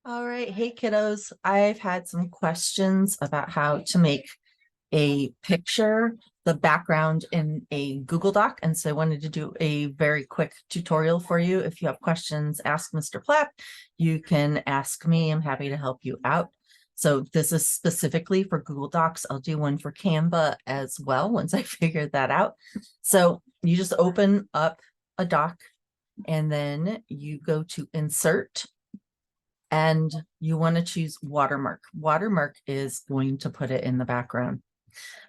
All right. Hey, kiddos. I've had some questions about how to make a picture, the background in a Google Doc. And so I wanted to do a very quick tutorial for you. If you have questions, ask Mr. Plapp. You can ask me. I'm happy to help you out. So this is specifically for Google Docs. I'll do one for Canva as well once I figure that out. So you just open up a doc and then you go to Insert and you want to choose watermark. Watermark is going to put it in the background.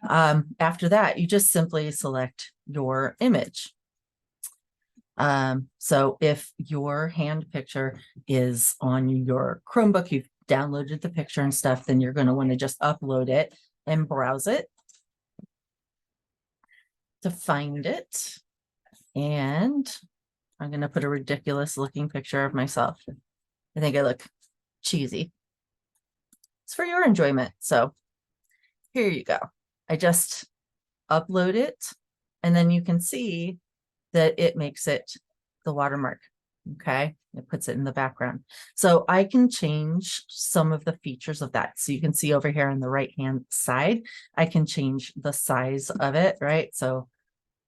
After that, you just simply select your image. So if your hand picture is on your Chromebook, you've downloaded the picture and stuff, then you're going to want to just upload it and browse it to find it. And I'm going to put a ridiculous looking picture of myself. I think I look cheesy. It's for your enjoyment. So here you go. I just upload it, and then you can see that it makes it the watermark. Okay, it puts it in the background. So I can change some of the features of that. So you can see over here on the right hand side, I can change the size of it, right? So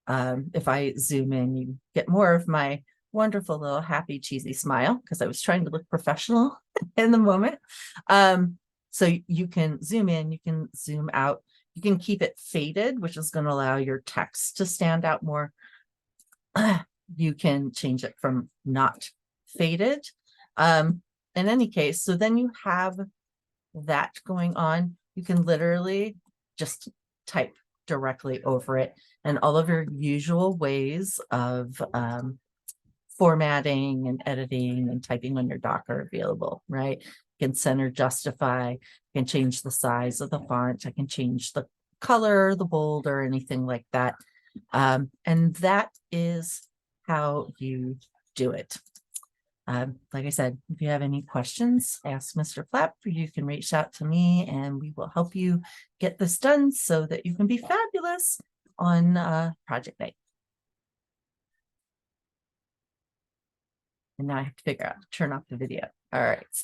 if I zoom in, you get more of my wonderful little happy cheesy smile because I was trying to look professional in the moment. So you can zoom in, you can zoom out, you can keep it faded, which is going to allow your text to stand out more. You can change it from not faded. In any case, so then you have that going on. You can literally just type directly over it, and all of your usual ways of formatting and editing and typing on your doc are available, right? You can center justify, you can change the size of the font, I can change the color, the bold, or anything like that. And that is how you do it. Like I said, if you have any questions, ask Mr. Plapp. You can reach out to me and we will help you get this done so that you can be fabulous on project night. And now I have to figure out, turn off the video. All right.